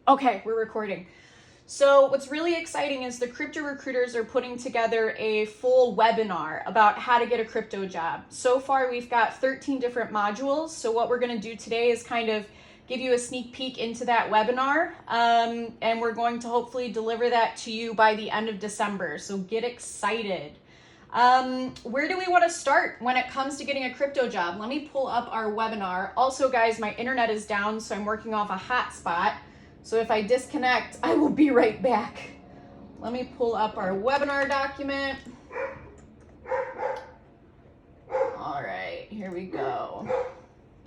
Okay, we're recording. So what's really exciting is the crypto recruiters are putting together a full webinar about how to get a crypto job. So far, we've got 13 different modules. So what we're going to do today is kind of give you a sneak peek into that webinar. And we're going to hopefully deliver that to you by the end of December. So get excited. Where do we want to start when it comes to getting a crypto job? Let me pull up our webinar. Also, guys, my internet is down, so I'm working off a hotspot. So if I disconnect, I will be right back. Let me pull up our webinar document. All right, here we go.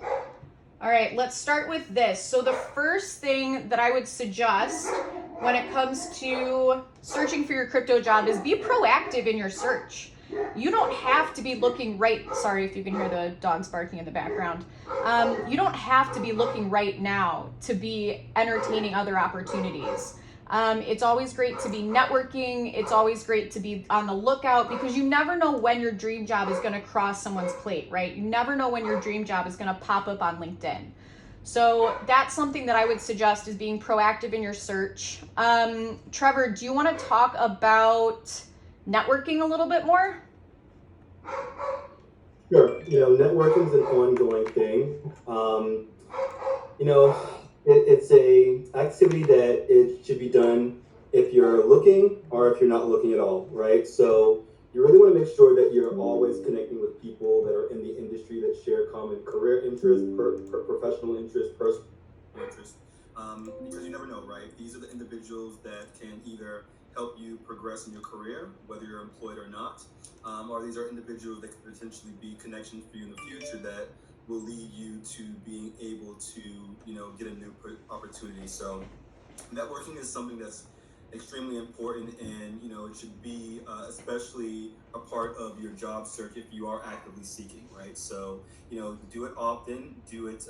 All right, let's start with this. So the first thing that I would suggest when it comes to searching for your crypto job is be proactive in your search. You don't have to be looking sorry if you can hear the dogs barking in the background. You don't have to be looking right now to be entertaining other opportunities. It's always great to be networking. It's always great to be on the lookout because you never know when your dream job is going to cross someone's plate, right? You never know when your dream job is going to pop up on LinkedIn. So that's something that I would suggest is being proactive in your search. Trevor, do you want to talk about networking a little bit more? Sure. Networking is an ongoing thing. It's a activity that it should be done if you're looking or if you're not looking at all, right? So you really want to make sure that you're always connecting with people that are in the industry that share common career interests, professional interests, personal interests, because you never know, right? These are the individuals that can either help you progress in your career, whether you're employed or not, or these are individuals that could potentially be connections for you in the future that will lead you to being able to, get a new opportunity. So networking is something that's extremely important, and it should be especially a part of your job search if you are actively seeking, right? So do it often, do it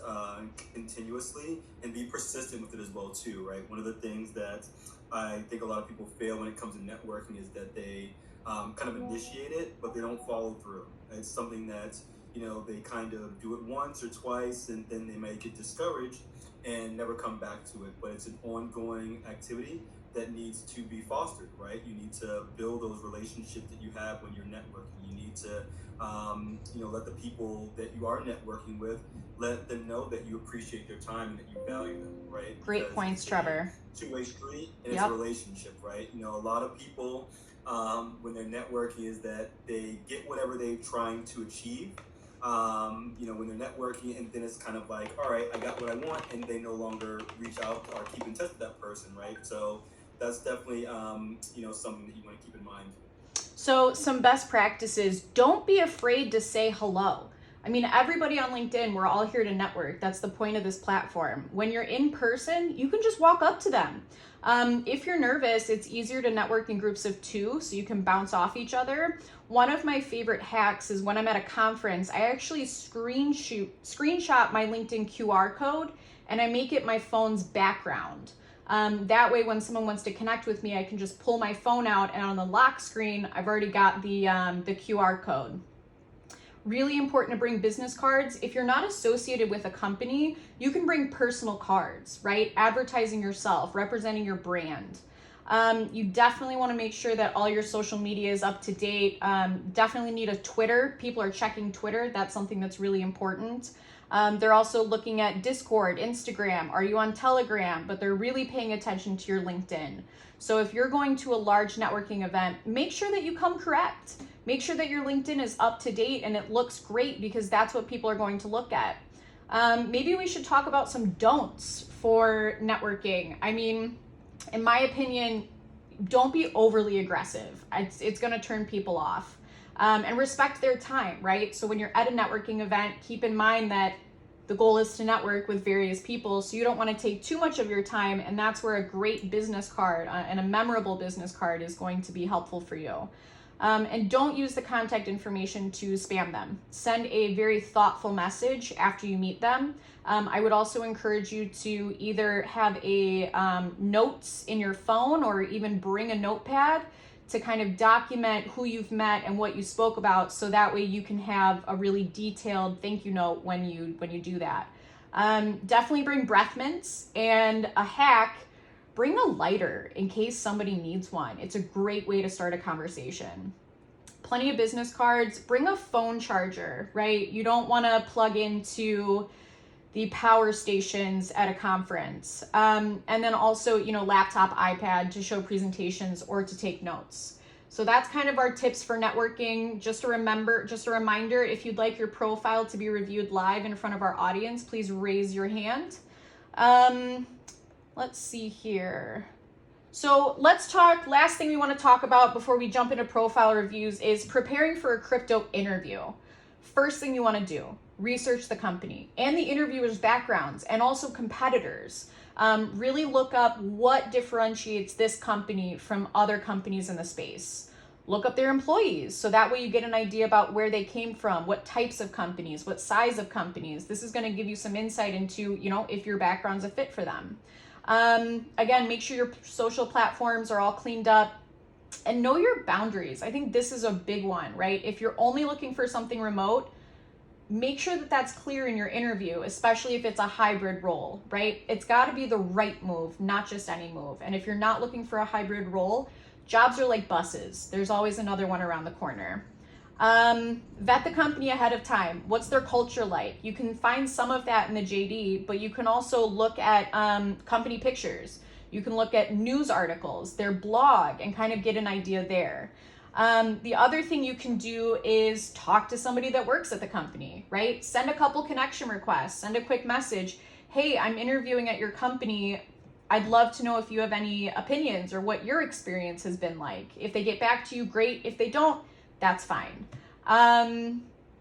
continuously, and be persistent with it as well too, right? One of the things that I think a lot of people fail when it comes to networking is that they kind of initiate it, but they don't follow through. It's something that they kind of do it once or twice, and then they may get discouraged and never come back to it. But it's an ongoing activity that needs to be fostered, right? You need to build those relationships that you have when you're networking. You need to, let the people that you are networking with, let them know that you appreciate their time and that you value them, right? Great Because points, it's Trevor. a two-way street, and it's a relationship, right? A lot of people, when they're networking, is that they get whatever they're trying to achieve. When they're networking, and then it's kind of like, all right, I got what I want, and they no longer reach out or keep in touch with that person, right? So that's definitely, something that you want to keep in mind. So some best practices, don't be afraid to say hello. I mean, everybody on LinkedIn, we're all here to network. That's the point of this platform. When you're in person, you can just walk up to them. If you're nervous, it's easier to network in groups of 2 so you can bounce off each other. One of my favorite hacks is when I'm at a conference, I actually screenshot my LinkedIn QR code and I make it my phone's background. That way, when someone wants to connect with me, I can just pull my phone out, and on the lock screen, I've already got the QR code. Really important to bring business cards. If you're not associated with a company, you can bring personal cards, right? Advertising yourself, representing your brand. You definitely want to make sure that all your social media is up to date. Definitely need a Twitter. People are checking Twitter. That's something that's really important. They're also looking at Discord, Instagram. Are you on Telegram? But they're really paying attention to your LinkedIn. So if you're going to a large networking event, make sure that you come correct. Make sure that your LinkedIn is up to date and it looks great, because that's what people are going to look at. Maybe we should talk about some don'ts for networking. I mean, in my opinion, don't be overly aggressive. It's going to turn people off. And respect their time, right? So when you're at a networking event, keep in mind that the goal is to network with various people, so you don't want to take too much of your time, and that's where a great business card and a memorable business card is going to be helpful for you. And don't use the contact information to spam them. Send a very thoughtful message after you meet them. I would also encourage you to either have a notes in your phone or even bring a notepad to kind of document who you've met and what you spoke about, so that way you can have a really detailed thank you note when you do that. Definitely bring breath mints, and a hack bring a lighter in case somebody needs one. It's a great way to start a conversation. Plenty of business cards. Bring a phone charger, right? You don't want to plug into the power stations at a conference. And then also, laptop, iPad to show presentations or to take notes. So that's kind of our tips for networking. Just a reminder, if you'd like your profile to be reviewed live in front of our audience, please raise your hand. Let's see here. So let's talk, last thing we want to talk about before we jump into profile reviews is preparing for a crypto interview. First thing you want to do, research the company and the interviewer's backgrounds and also competitors. Really look up what differentiates this company from other companies in the space. Look up their employees, so that way you get an idea about where they came from, what types of companies, what size of companies. This is going to give you some insight into, if your background's a fit for them. Again, make sure your social platforms are all cleaned up and know your boundaries. I think this is a big one, right? If you're only looking for something remote, make sure that that's clear in your interview, especially if it's a hybrid role, right? It's got to be the right move, not just any move. And if you're not looking for a hybrid role, jobs are like buses. There's always another one around the corner. Vet the company ahead of time. What's their culture like? You can find some of that in the JD, but you can also look at company pictures. You can look at news articles, their blog, and kind of get an idea there. The other thing you can do is talk to somebody that works at the company, right? Send a couple connection requests, send a quick message. Hey, I'm interviewing at your company. I'd love to know if you have any opinions or what your experience has been like. If they get back to you, great. If they don't, that's fine.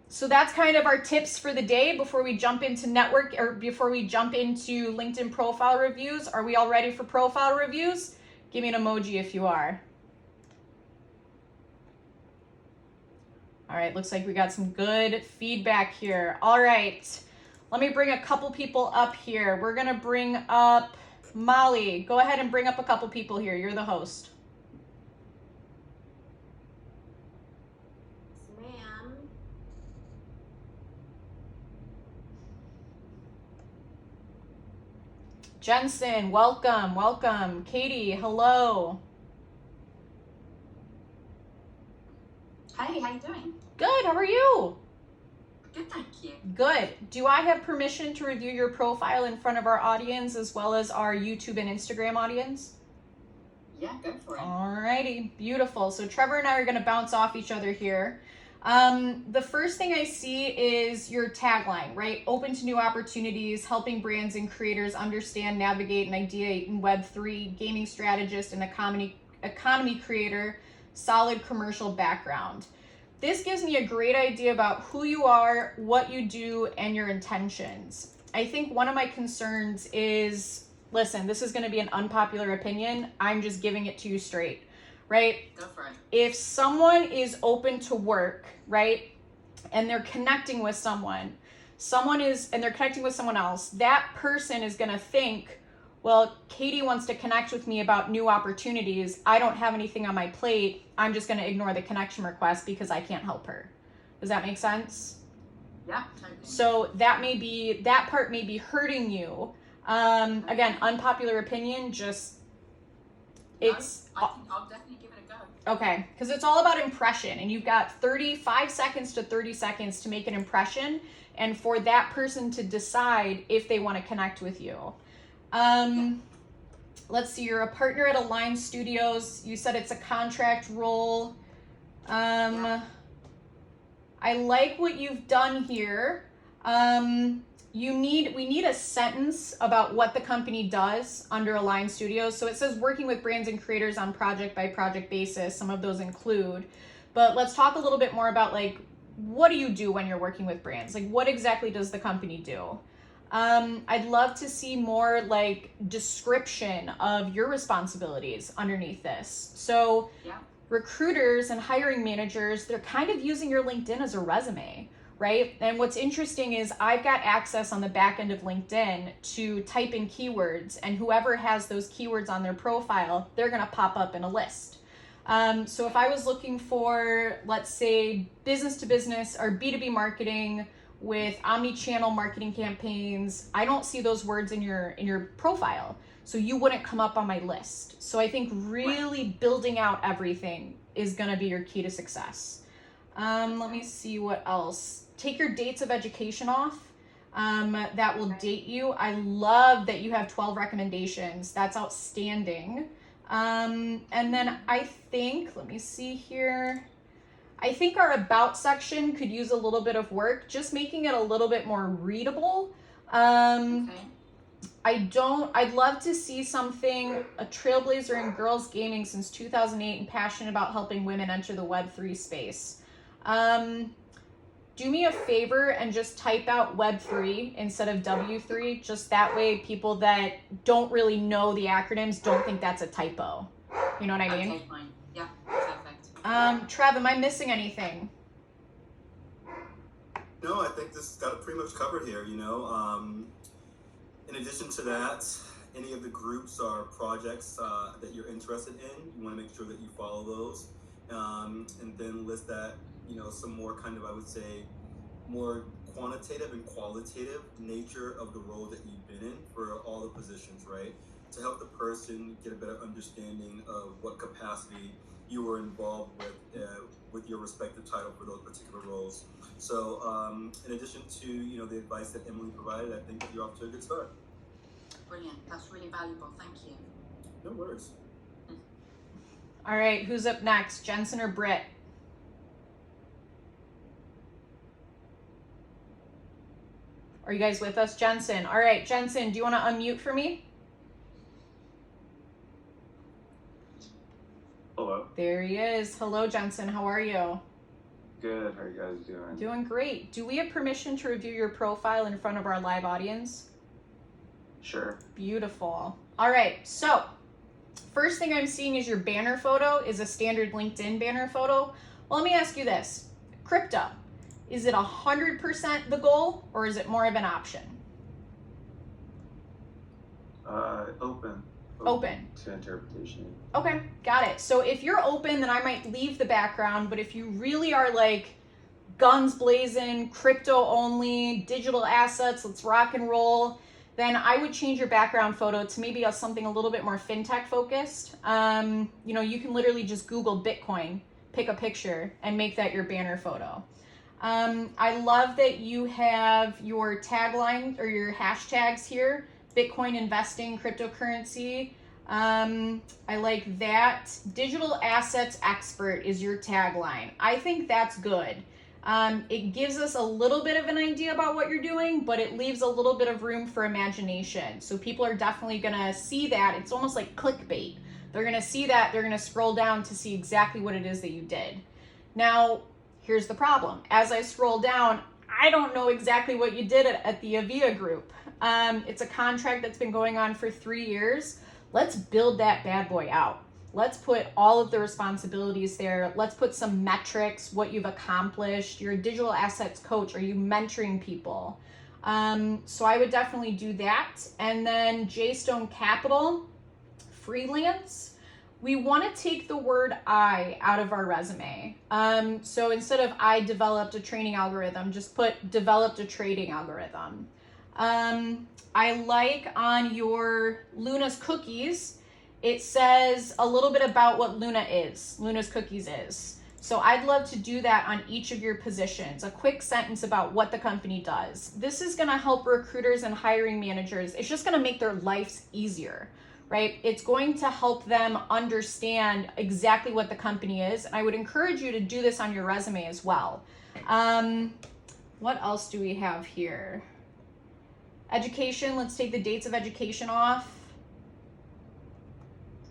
So that's kind of our tips for the day before we jump into before we jump into LinkedIn profile reviews. Are we all ready for profile reviews? Give me an emoji if you are. All right, looks like we got some good feedback here. All right, let me bring a couple people up here. We're gonna bring up Molly. Go ahead and bring up a couple people here. You're the host. Jensen, welcome. Katie, hello. Hi, how you doing? Good, how are you? Good, thank you. Good. Do I have permission to review your profile in front of our audience as well as our YouTube and Instagram audience? Yeah, go for it. Alrighty, beautiful. So Trevor and I are gonna bounce off each other here. The first thing I see is your tagline, right? Open to new opportunities, helping brands and creators understand, navigate, and ideate in Web3, gaming strategist, and economy creator, solid commercial background. This gives me a great idea about who you are, what you do, and your intentions. I think one of my concerns is, listen, this is going to be an unpopular opinion. I'm just giving it to you straight. Right? Go for it. If someone is open to work, right, and they're connecting with someone and they're connecting with someone else, that person is going to think, well, Katie wants to connect with me about new opportunities. I don't have anything on my plate. I'm just going to ignore the connection request because I can't help her. Does that make sense? Yeah, totally. So that part may be hurting you. Again, unpopular opinion, I'll definitely give it a go. Okay, because it's all about impression, and you've got 35 seconds to 30 seconds to make an impression, and for that person to decide if they want to connect with you. Let's see, you're a partner at Align Studios. You said it's a contract role. I like what you've done here. We need a sentence about what the company does under Align Studios. So it says working with brands and creators on project by project basis. Some of those include, but let's talk a little bit more about what do you do when you're working with brands? What exactly does the company do? I'd love to see more description of your responsibilities underneath this. So recruiters and hiring managers, they're kind of using your LinkedIn as a resume. Right? And what's interesting is I've got access on the back end of LinkedIn to type in keywords, and whoever has those keywords on their profile, they're going to pop up in a list. So if I was looking for, let's say, business to business or B2B marketing with omni-channel marketing campaigns, I don't see those words in your profile. so you wouldn't come up on my list. So I think really building out everything is going to be your key to success. Let me see what else. Take your dates of education off. That will date you. I love that you have 12 recommendations. That's outstanding. And then I think, let me see here. I think our about section could use a little bit of work, just making it a little bit more readable. I'd love to see something, a trailblazer in girls gaming since 2008 and passionate about helping women enter the Web3 space. Do me a favor and just type out Web3 instead of W3. Just that way people that don't really know the acronyms don't think that's a typo. You know what I mean? Okay, fine. Yeah, perfect. Trev, am I missing anything? No, I think this got it pretty much covered here, you know. In addition to that, any of the groups or projects that you're interested in, you want to make sure that you follow those. And then list that, you know, some more kind of, I would say, more quantitative and qualitative nature of the role that you've been in for all the positions, right? To help the person get a better understanding of what capacity you were involved with your respective title for those particular roles. So in addition to, you know, the advice that Emily provided, I think that you're off to a good start. Brilliant. That's really valuable. Thank you. No worries. All right, who's up next? Jensen or Britt? Are you guys with us? Jensen. All right, Jensen, do you want to unmute for me? Hello. There he is. Hello, Jensen. How are you? Good. How are you guys doing? Doing great. Do we have permission to review your profile in front of our live audience? Sure. Beautiful. All right, so first thing I'm seeing is your banner photo is a standard LinkedIn banner photo. Well, let me ask you this. Crypto, is it 100% the goal or is it more of an option? Open. To interpretation. Okay, got it. So if you're open, then I might leave the background, but if you really are like guns blazing, crypto only, digital assets, let's rock and roll, then I would change your background photo to maybe something a little bit more fintech focused. You know, you can literally just Google Bitcoin, pick a picture, and make that your banner photo. I love that you have your tagline or your hashtags here, Bitcoin investing, cryptocurrency. I like that. Digital assets expert is your tagline. I think that's good. It gives us a little bit of an idea about what you're doing, but it leaves a little bit of room for imagination. So people are definitely gonna see that. It's almost like clickbait. They're gonna see that, they're gonna scroll down to see exactly what it is that you did. Now, here's the problem. As I scroll down, I don't know exactly what you did at the Avia group. It's a contract that's been going on for 3 years. Let's build that bad boy out. Let's put all of the responsibilities there. Let's put some metrics, what you've accomplished. You're a digital assets coach. Are you mentoring people? So I would definitely do that. And then J-Stone Capital, freelance. We want to take the word I out of our resume. So instead of I developed a training algorithm, just put developed a trading algorithm. I like on your Luna's cookies, it says a little bit about what Luna's cookies is. So I'd love to do that on each of your positions, a quick sentence about what the company does. This is gonna help recruiters and hiring managers. It's just gonna make their lives easier, right? It's going to help them understand exactly what the company is. And I would encourage you to do this on your resume as well. What else do we have here? Education, let's take the dates of education off.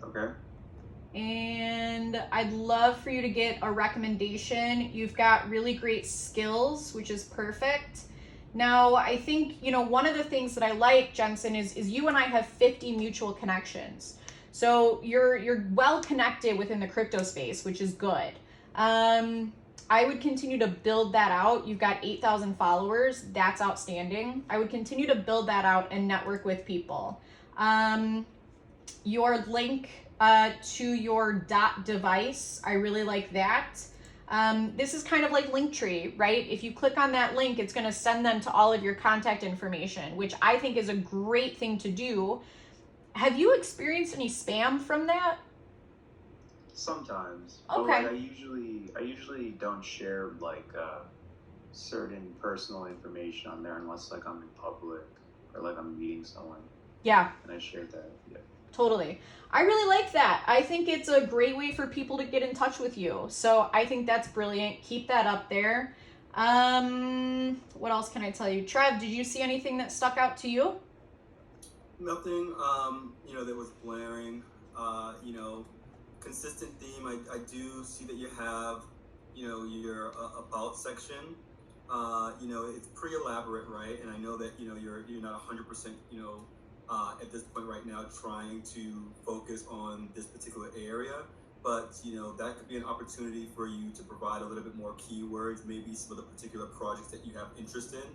Okay. And I'd love for you to get a recommendation. You've got really great skills, which is perfect. Now, I think, you know, one of the things that I like, Jensen, is you and I have 50 mutual connections. So you're well connected within the crypto space, which is good. I would continue to build that out. You've got 8,000 followers. That's outstanding. I would continue to build that out and network with people. Your link to your dot device, I really like that. This is kind of like Linktree, right? If you click on that link, it's going to send them to all of your contact information, which I think is a great thing to do. Have you experienced any spam from that? Sometimes. But Okay. like I usually don't share like certain personal information on there unless like I'm in public or like I'm meeting someone Yeah, and I shared that. Yeah. totally. I really like that. I think it's a great way for people to get in touch with you. So I think that's brilliant. Keep that up there. What else can I tell you? Trev, did you see anything that stuck out to you? Nothing, that was blaring. Consistent theme. I do see that you have, your about section. It's pretty elaborate, right? And I know that you're not 100%, at this point right now trying to focus on this particular area. But that could be an opportunity for you to provide a little bit more keywords, maybe some of the particular projects that you have interest in.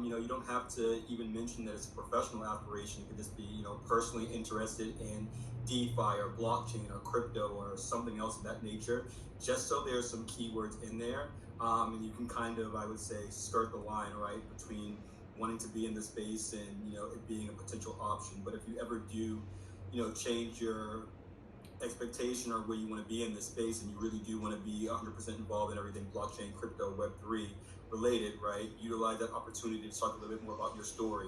You don't have to even mention that it's a professional aspiration. It could just be, personally interested in DeFi or blockchain or crypto or something else of that nature. Just so there's some keywords in there, and you can kind of, I would say, skirt the line, right, between wanting to be in the space and it being a potential option. But if you ever do, change your expectation or where you want to be in this space and you really do want to be 100% involved in everything blockchain, crypto, Web3 related, right? Utilize that opportunity to talk a little bit more about your story.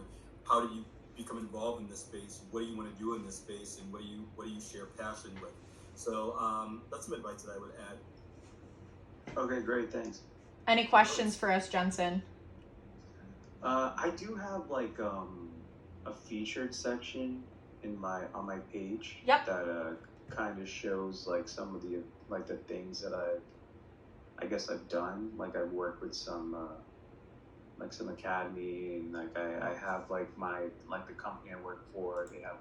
How did you become involved in this space? What do you want to do in this space, and what do you share passion with? So that's some advice that I would add. Okay, great, thanks. Any questions for us, Jensen? I do have like a featured section on my page. Yep. That kind of shows like some of the like the things that I guess I've done. Like I've worked with some some academy, and like I have like the company I work for, they have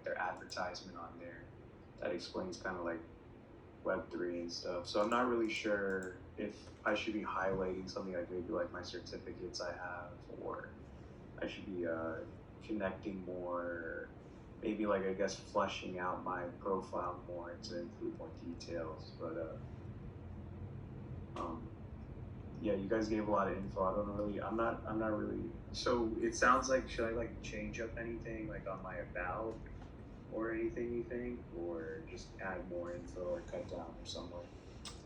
their advertisement on there that explains kind of like Web3 and stuff. So I'm not really sure if I should be highlighting something like maybe like my certificates I have, or I should be connecting more, maybe like I guess fleshing out my profile more to include more details. But yeah, you guys gave a lot of info. I'm not really. So it sounds like, should I like change up anything like on my about or anything, you think, or just add more info or cut down or somewhere?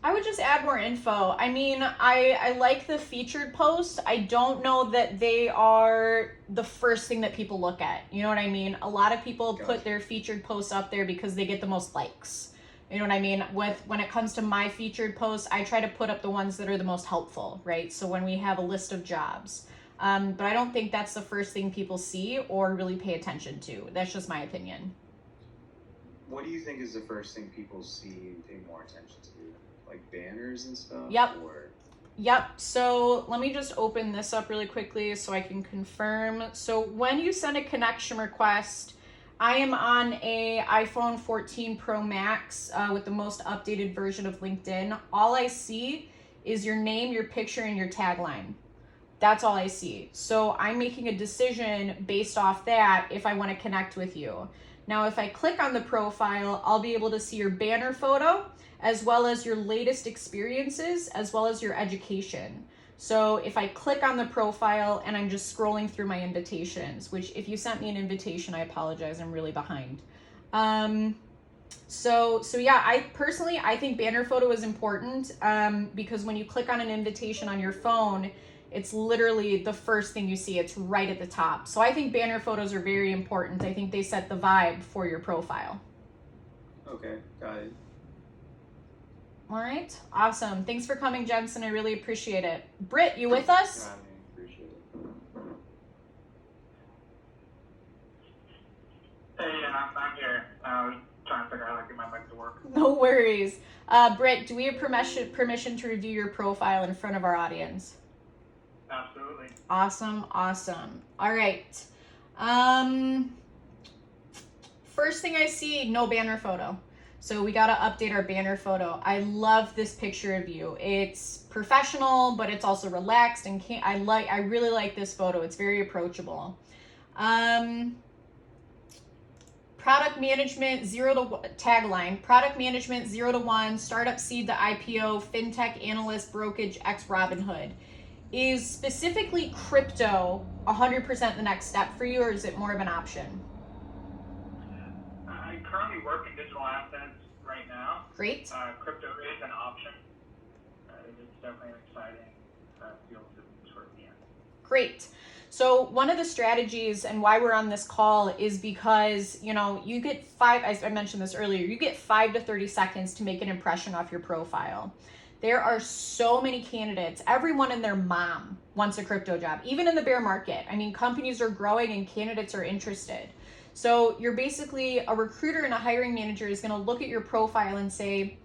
I would just add more info. I mean, I like the featured posts. I don't know that they are the first thing that people look at. You know what I mean? A lot of people put their featured posts up there because they get the most likes. You know what I mean? When it comes to my featured posts, I try to put up the ones that are the most helpful, right? So when we have a list of jobs. But I don't think that's the first thing people see or really pay attention to. That's just my opinion. What do you think is the first thing people see and pay more attention to? Like banners and stuff? Yep. Or... Yep. So let me just open this up really quickly so I can confirm. So when you send a connection request, I am on a iPhone 14 Pro Max with the most updated version of LinkedIn. All I see is your name, your picture, and your tagline. That's all I see. So I'm making a decision based off that if I want to connect with you. Now, if I click on the profile, I'll be able to see your banner photo, as well as your latest experiences, as well as your education. So if I click on the profile and I'm just scrolling through my invitations, which if you sent me an invitation, I apologize, I'm really behind. So yeah, I think banner photo is important because when you click on an invitation on your phone, it's literally the first thing you see. It's right at the top. So I think banner photos are very important. I think they set the vibe for your profile. Okay, got it. All right, awesome. Thanks for coming, Jensen. I really appreciate it. Britt, you with us? Yeah, I appreciate it. Hey, I'm here. I was trying to figure out how to get my mic to work. No worries. Britt, do we have permission to review your profile in front of our audience? Absolutely. Awesome. All right. First thing I see, no banner photo. So we got to update our banner photo. I love this picture of you. It's professional, but it's also relaxed, and I really like this photo. It's very approachable. Product management 0 to tagline. Product management 0 to 1. Startup seed to IPO. Fintech analyst brokerage ex Robinhood. Is specifically crypto 100% the next step for you, or is it more of an option? currently work in digital assets right now. Great. Crypto is an option. It's definitely an exciting field to work in. Great. So one of the strategies and why we're on this call is because, you get I mentioned this earlier, you get 5 to 30 seconds to make an impression off your profile. There are so many candidates. Everyone and their mom wants a crypto job, even in the bear market. I mean, companies are growing and candidates are interested. So you're basically, a recruiter and a hiring manager is going to look at your profile and say,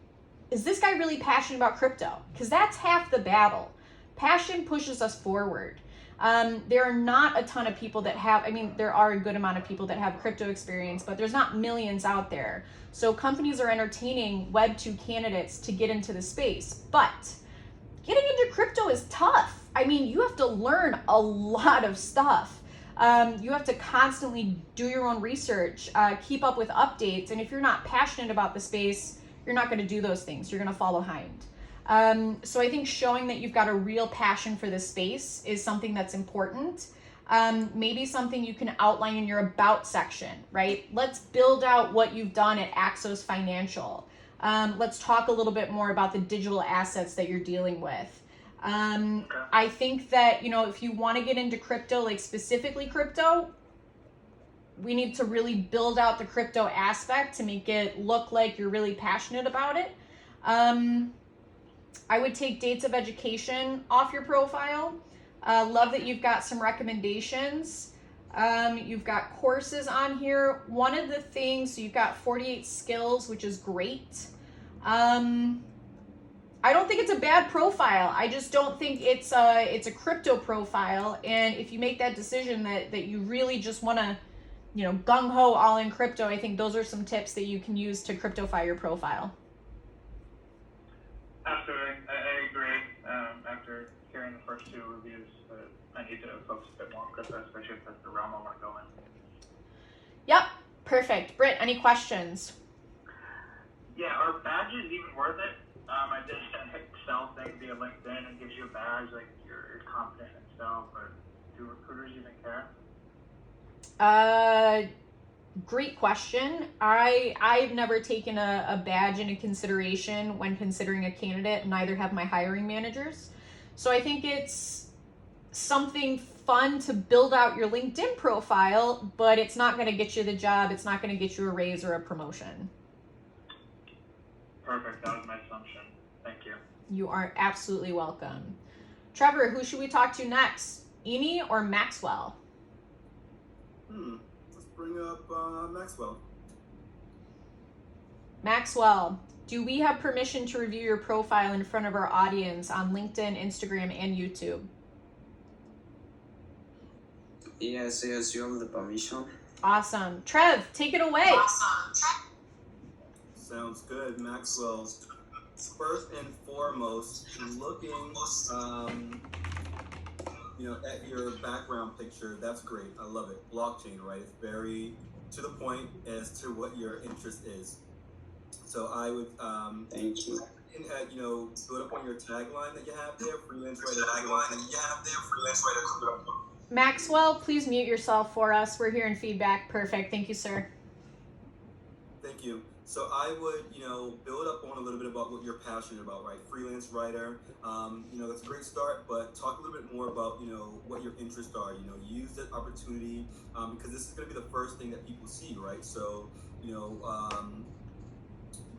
is this guy really passionate about crypto? Because that's half the battle. Passion pushes us forward. There are not a ton of people that have, there are a good amount of people that have crypto experience, but there's not millions out there. So companies are entertaining Web 2 candidates to get into the space. But getting into crypto is tough. You have to learn a lot of stuff. You have to constantly do your own research, keep up with updates. And if you're not passionate about the space, you're not going to do those things. You're going to fall behind. So I think showing that you've got a real passion for this space is something that's important. Maybe something you can outline in your about section, right? Let's build out what you've done at Axos Financial. Let's talk a little bit more about the digital assets that you're dealing with. I think that, if you want to get into crypto, like specifically crypto, we need to really build out the crypto aspect to make it look like you're really passionate about it. I would take dates of education off your profile. Love that you've got some recommendations. You've got courses on here. One of the things, so you've got 48 skills, which is great. I don't think it's a bad profile. I just don't think it's a crypto profile. And if you make that decision that you really just want to, gung-ho all in crypto, I think those are some tips that you can use to cryptofy your profile. Absolutely, I agree. After hearing the first two reviews, I need to focus a bit more on crypto, especially if that's the realm I want to go in. Yep, perfect. Britt, any questions? Yeah, are badges even worth it? I did an Excel thing via LinkedIn and gives you a badge, like you're confident in Excel, but do recruiters even care? Great question. I've never taken a badge into consideration when considering a candidate, neither have my hiring managers. So I think it's something fun to build out your LinkedIn profile, but it's not going to get you the job. It's not going to get you a raise or a promotion. Perfect, that was my assumption. Thank you. You are absolutely welcome. Trevor, who should we talk to next? Eni or Maxwell? Let's bring up Maxwell. Maxwell, do we have permission to review your profile in front of our audience on LinkedIn, Instagram, and YouTube? Yes, you have the permission. Awesome. Trev, take it away. Sounds good, Maxwell. First and foremost, looking, at your background picture, that's great. I love it. Blockchain, right? It's very to the point as to what your interest is. So I would, Thank you. build up on your tagline that you have there, freelance writer. Maxwell, please mute yourself for us. We're hearing feedback. Perfect. Thank you, sir. Thank you. So I would, build up on a little bit about what you're passionate about, right? Freelance writer, that's a great start, but talk a little bit more about, what your interests are. Use that opportunity because this is going to be the first thing that people see, right? So,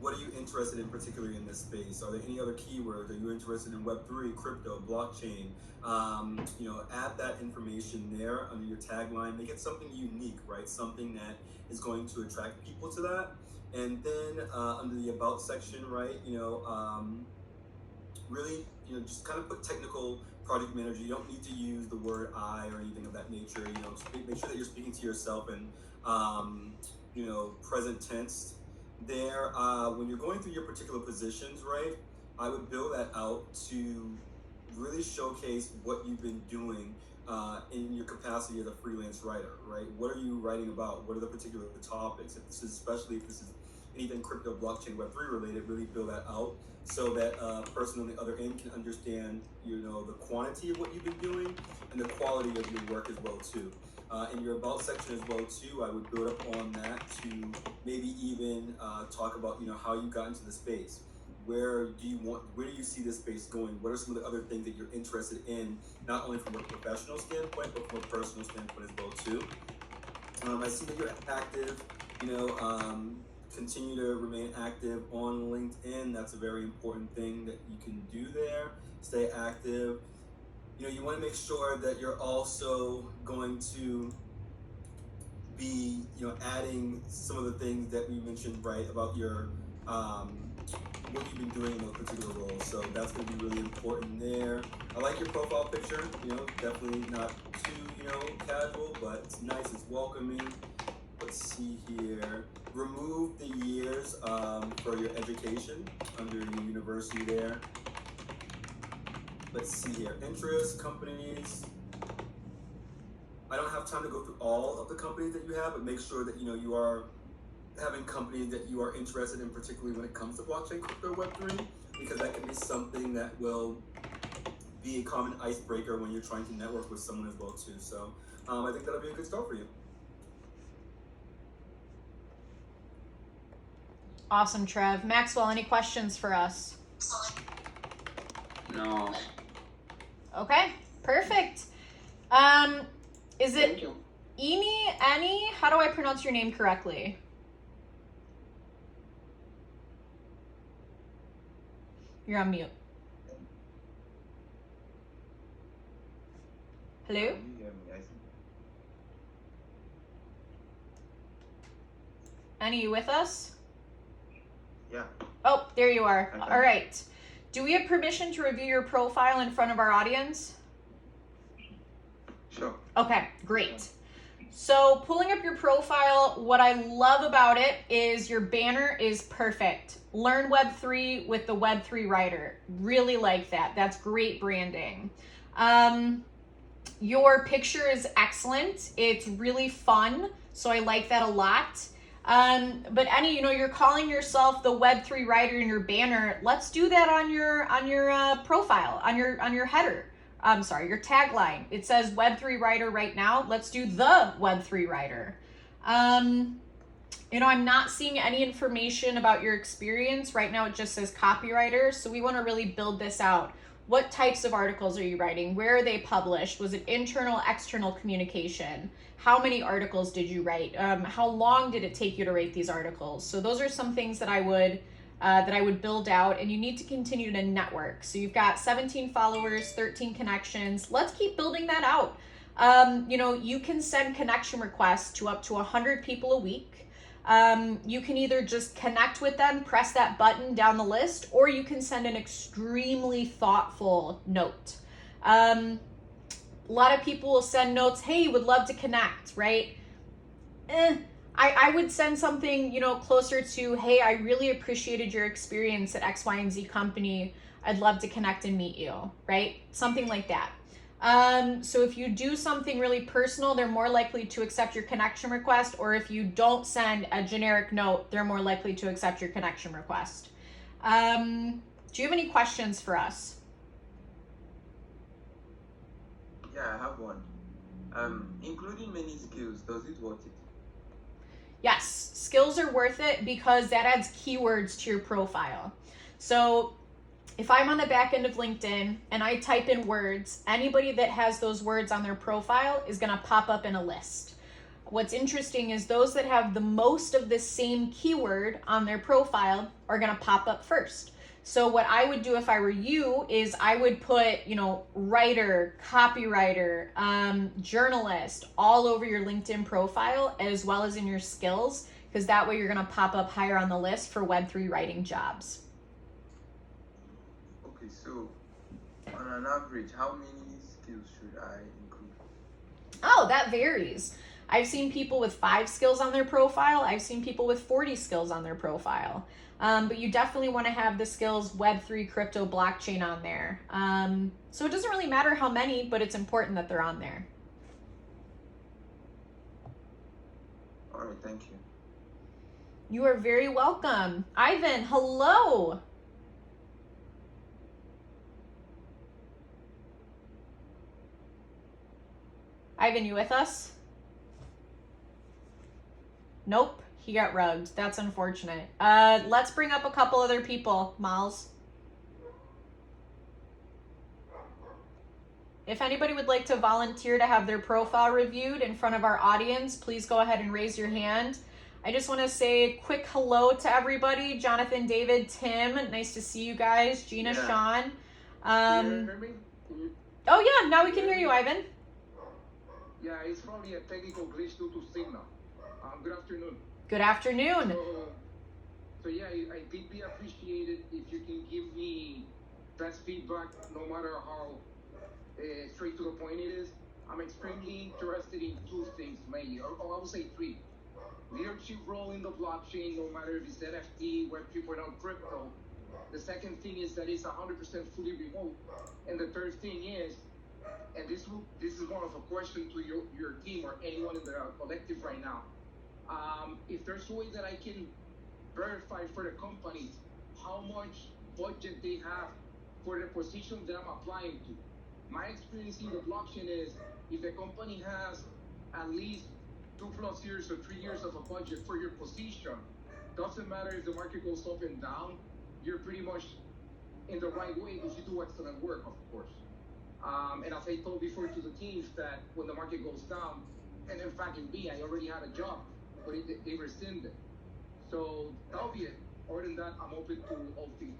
what are you interested in particularly in this space? Are there any other keywords? Are you interested in Web3, crypto, blockchain? Add that information there under your tagline. Make it something unique, right? Something that is going to attract people to that. And then under the about section, right? Really, just kind of put technical project manager. You don't need to use the word I or anything of that nature. Make sure that you're speaking to yourself in, present tense. There, when you're going through your particular positions, right, I would build that out to really showcase what you've been doing in your capacity as a freelance writer, right? What are you writing about? What are the particular topics? Especially if this is anything crypto, blockchain, Web3 related, really build that out so that a person on the other end can understand, the quantity of what you've been doing and the quality of your work as well too. In your about section as well too, I would build up on that to maybe even talk about how you got into the space. Where do you see this space going? What are some of the other things that you're interested in, not only from a professional standpoint, but from a personal standpoint as well too? I see that you're active, continue to remain active on LinkedIn. That's a very important thing that you can do there. Stay active. You want to make sure that you're also going to be, adding some of the things that we mentioned, right, about your, what you've been doing in those particular roles. So that's going to be really important there. I like your profile picture, definitely not too, casual, but it's nice, it's welcoming. Let's see here. Remove the years for your education under your university there. Let's see here. Interests, companies. I don't have time to go through all of the companies that you have, but make sure that you are having companies that you are interested in, particularly when it comes to blockchain, crypto, Web3, because that can be something that will be a common icebreaker when you're trying to network with someone as well too. So I think that'll be a good start for you. Awesome, Trev. Maxwell, any questions for us? No. Okay, perfect. Is it Thank you. Annie? How do I pronounce your name correctly? You're on mute. Hello? Can you hear me? I think. Annie, you with us? Yeah. Oh, there you are. Okay. All right. Do we have permission to review your profile in front of our audience? Sure. Okay, great. So pulling up your profile, what I love about it is your banner is perfect. Learn Web3 with the Web3 writer. Really like that. That's great branding. Your picture is excellent. It's really fun. So I like that a lot. But Annie, you're calling yourself the Web3 writer in your banner. Let's do that on your profile, on your header. I'm sorry, your tagline. It says Web3 writer right now. Let's do the Web3 writer. I'm not seeing any information about your experience. Right now it just says copywriter. So we want to really build this out. What types of articles are you writing? Where are they published? Was it internal, external communication? How many articles did you write? How long did it take you to write these articles? So those are some things that I would build out, and you need to continue to network. So you've got 17 followers, 13 connections. Let's keep building that out. You can send connection requests to up to 100 people a week. You can either just connect with them, press that button down the list, or you can send an extremely thoughtful note. A lot of people will send notes, hey, would love to connect, right? I would send something, closer to, hey, I really appreciated your experience at X, Y, and Z company. I'd love to connect and meet you, right? Something like that. So if you do something really personal, they're more likely to accept your connection request, or if you don't send a generic note, they're more likely to accept your connection request. Do you have any questions for us? Yeah, I have one. Including many skills, does it worth it? Yes, skills are worth it because that adds keywords to your profile. So if I'm on the back end of LinkedIn and I type in words, anybody that has those words on their profile is going to pop up in a list. What's interesting is those that have the most of the same keyword on their profile are going to pop up first. So what I would do if I were you is I would put, writer, copywriter, journalist all over your LinkedIn profile as well as in your skills, because that way you're going to pop up higher on the list for Web3 writing jobs. Okay, so on an average, how many skills should I include? Oh, that varies. I've seen people with 5 skills on their profile. I've seen people with 40 skills on their profile. But you definitely want to have the skills Web3, crypto, blockchain on there. So it doesn't really matter how many, but it's important that they're on there. All right, thank you. You are very welcome. Ivan, hello. Ivan, you with us? Nope, he got rugged. That's unfortunate. Let's bring up a couple other people. Miles. If anybody would like to volunteer to have their profile reviewed in front of our audience, please go ahead and raise your hand. I just want to say a quick hello to everybody. Jonathan, David, Tim, nice to see you guys. Gina, Yeah. Sean. Can you hear me? Oh yeah, now we can hear you, Ivan. Yeah, it's probably a technical glitch due to signal. Good afternoon. Good afternoon. So yeah, I deeply appreciate it if you can give me that feedback, no matter how straight to the point it is. I'm extremely interested in two things mainly, or I would say three. Leadership role in the blockchain, no matter if it's NFT, Web 3.0, crypto. The second thing is that it's 100% fully remote. And the third thing is, and this is more of a question to your team or anyone in the collective right now. If there's a way that I can verify for the companies how much budget they have for the position that I'm applying to. My experience in the blockchain is if the company has at least 2+ years or 3 years of a budget for your position, doesn't matter if the market goes up and down, you're pretty much in the right way if you do excellent work, of course. And as I told before to the teams that when the market goes down, and in fact in me, I already had a job, but they rescinded. So that'll be it. Other than that, I'm open to all things.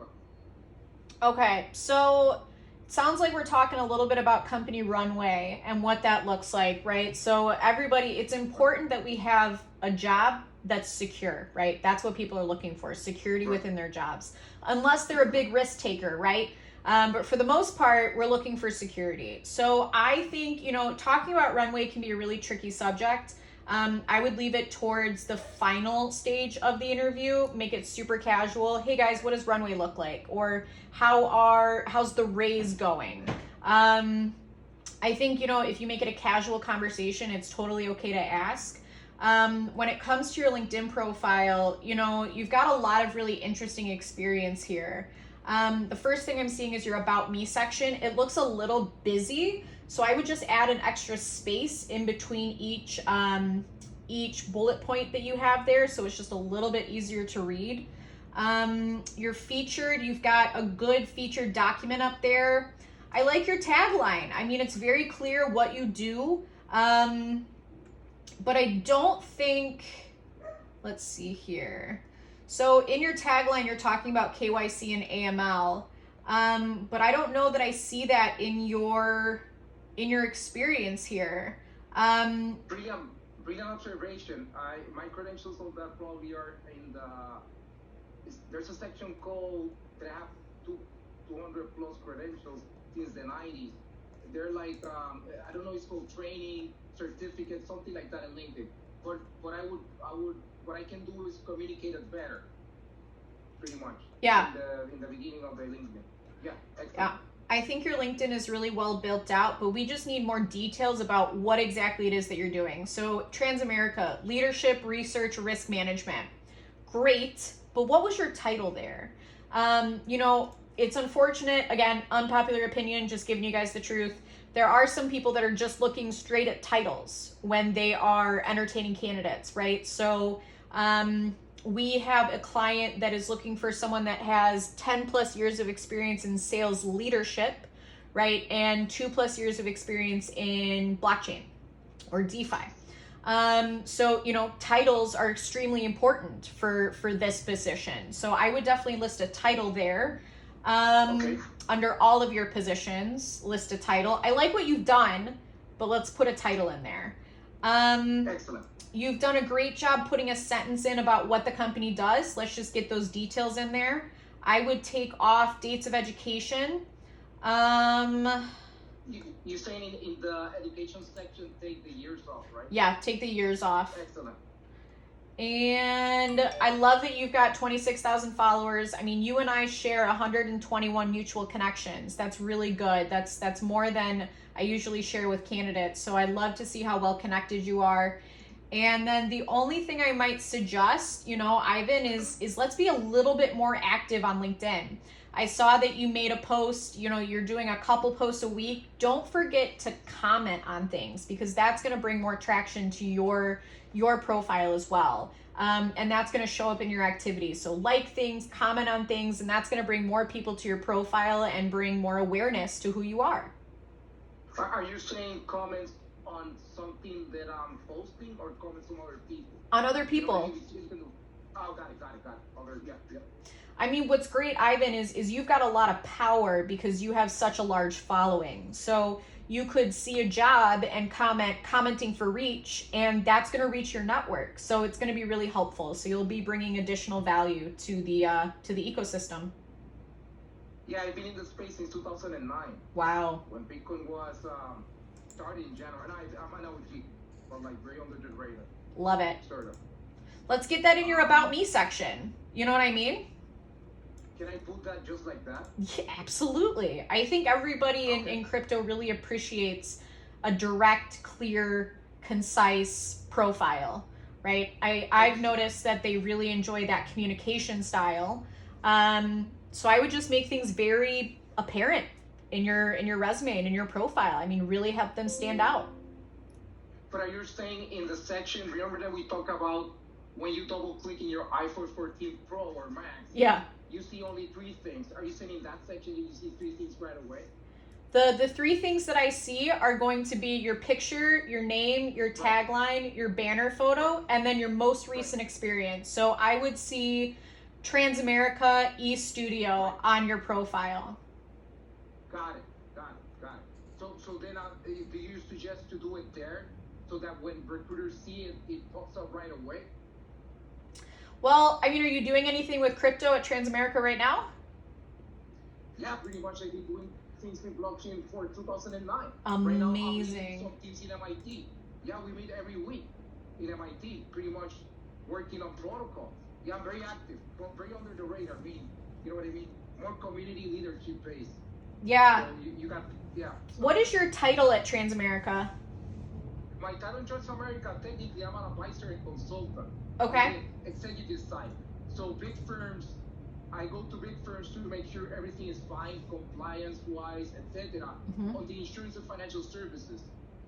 Okay, so sounds like we're talking a little bit about company runway and what that looks like, right? So everybody, it's important that we have a job that's secure, right? That's what people are looking for, security within their jobs, unless they're a big risk taker, right? But for the most part, we're looking for security. So I think, talking about runway can be a really tricky subject. I would leave it towards the final stage of the interview, make it super casual. Hey guys, what does runway look like? Or how's the raise going? I think, if you make it a casual conversation, it's totally okay to ask. When it comes to your LinkedIn profile, you've got a lot of really interesting experience here. The first thing I'm seeing is your About Me section. It looks a little busy, so I would just add an extra space in between each bullet point that you have there, so it's just a little bit easier to read. You're featured. You've got a good featured document up there. I like your tagline. I mean, it's very clear what you do, but I don't think, let's see here. So in your tagline, you're talking about KYC and AML, but I don't know that I see that in your experience here. Brilliant observation. My credentials on that probably are in there's a section called that I have 200+ credentials since the 90s. They're like, I don't know, it's called training, certificate, something like that in LinkedIn. But what I can do is communicate it better, pretty much. Yeah. In the beginning of the LinkedIn. Yeah, excellent. Yeah. I think your LinkedIn is really well built out, but we just need more details about what exactly it is that you're doing. So Transamerica, leadership, research, risk management. Great, but what was your title there? It's unfortunate, again, unpopular opinion, just giving you guys the truth. There are some people that are just looking straight at titles when they are entertaining candidates, right? So we have a client that is looking for someone that has 10+ years of experience in sales leadership, right? And 2+ years of experience in blockchain or DeFi. So, titles are extremely important for this position. So I would definitely list a title there. Okay. Under all of your positions, list a title. I like what you've done, but let's put a title in there. Excellent. You've done a great job putting a sentence in about what the company does. Let's just get those details in there. I would take off dates of education. You're saying in the education section, take the years off, right? Yeah, take the years off. Excellent. And I love that you've got 26,000 followers. I mean, you and I share 121 mutual connections. That's really good. That's more than I usually share with candidates. So I love to see how well connected you are. And then the only thing I might suggest, Ivan, is let's be a little bit more active on LinkedIn. I saw that you made a post, you're doing a couple posts a week. Don't forget to comment on things, because that's going to bring more traction to your profile as well. And that's going to show up in your activities. So like things, comment on things, and that's going to bring more people to your profile and bring more awareness to who you are. Are you saying comments on something that I'm posting, or comments from other people? On other people. Oh, got it. Okay, yeah. I mean, what's great, Ivan, is you've got a lot of power because you have such a large following. So you could see a job and commenting for reach, and that's going to reach your network. So it's going to be really helpful. So you'll be bringing additional value to the ecosystem. Yeah, I've been in the space since 2009. Wow. When Bitcoin was starting in January. And I'm an OG, but like very under the radar. Love it. Startup. Let's get that in your About Me section. You know what I mean? Can I put that just like that? Yeah, absolutely. I think everybody in crypto really appreciates a direct, clear, concise profile, right? I've noticed that they really enjoy that communication style. So I would just make things very apparent in your resume and in your profile. I mean, really help them stand out. But are you saying in the section, remember that we talk about when you double click in your iPhone 14 Pro or Max? Yeah. You see only 3 things. Are you saying in that section you see 3 things right away? The 3 things that I see are going to be your picture, your name, your tagline, your banner photo, and then your most recent experience. So I would see Transamerica eStudio on your profile. Got it. So then do you suggest to do it there so that when recruiters see it, it pops up right away? Well, I mean, are you doing anything with crypto at Transamerica right now? Yeah, pretty much. I've been doing things with blockchain for 2009. Amazing. Right now, I'm leading some teams in MIT. Yeah, we meet every week in MIT, pretty much working on protocols. Yeah, I'm very active, but very under the radar. You know what I mean? More community leadership based. Yeah. So you got, yeah. So What is your title at Transamerica? my title in Transamerica, technically, I'm an advisor and consultant. Okay. On the executive side. So big firms, I go to big firms to make sure everything is fine, compliance-wise, etc. On the insurance and financial services.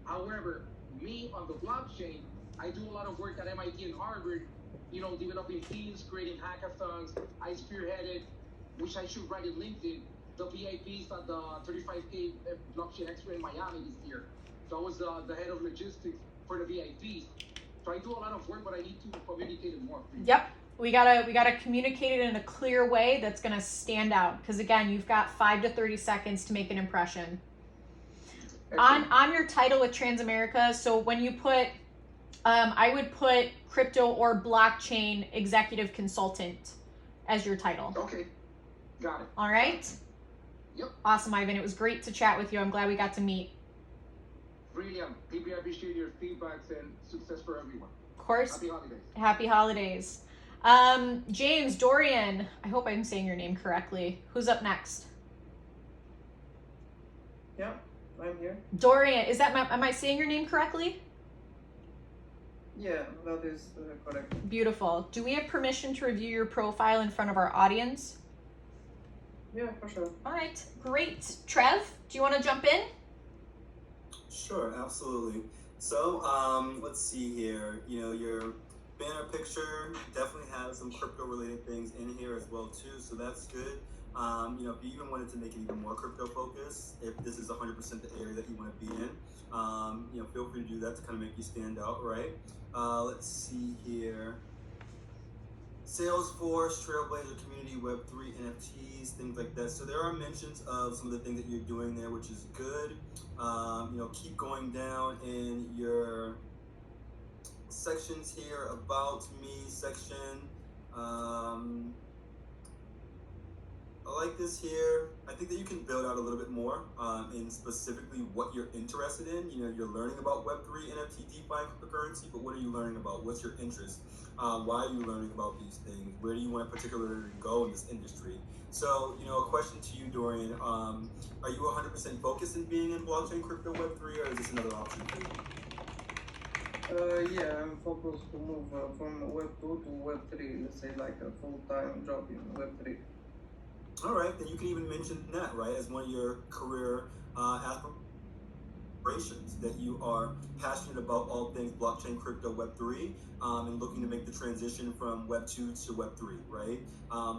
However, me on the blockchain, I do a lot of work at MIT and Harvard, developing teams, creating hackathons. I spearheaded, which I should write in LinkedIn, the VIPs at the 35K blockchain expo in Miami this year. So I was the head of logistics for the VIPs. So I do a lot of work, but I need to communicate it more. Yep. We gotta communicate it in a clear way that's gonna stand out. Because again, you've got 5 to 30 seconds to make an impression. On your title with Transamerica, so when you put, I would put crypto or blockchain executive consultant as your title. Okay. Got it. All right. Yep. Awesome, Ivan. It was great to chat with you. I'm glad we got to meet. Brilliant. Deeply appreciate your feedbacks and success for everyone. Of course. Happy holidays. Happy holidays. James, Dorian, I hope I'm saying your name correctly. Who's up next? Yeah, I'm here. Dorian, am I saying your name correctly? Yeah, that is correct. Beautiful. Do we have permission to review your profile in front of our audience? Yeah, for sure. All right, great. Trev, do you want to jump in? Sure, absolutely. So, let's see here. Your banner picture definitely has some crypto-related things in here as well too, so that's good. If you even wanted to make it even more crypto-focused, if this is 100% the area that you want to be in, feel free to do that to kind of make you stand out, right? Let's see here. Salesforce, Trailblazer Community, Web3, NFTs, things like that. So there are mentions of some of the things that you're doing there, which is good. Keep going down in your sections here, About Me section. I like this here. I think that you can build out a little bit more in specifically what you're interested in. You're learning about Web3, NFT, DeFi, cryptocurrency, but what are you learning about? What's your interest? Why are you learning about these things? Where do you want to particularly go in this industry? So, a question to you, Dorian. Are you 100% focused in being in blockchain, crypto, Web3, or is this another option for you? Yeah, I'm focused to move from Web 2 to Web 3, let's say like a full-time job in Web 3. All right, then you can even mention that, right, as one of your career aspirations, that you are passionate about all things blockchain, crypto, Web3, and looking to make the transition from Web2 to Web3, right?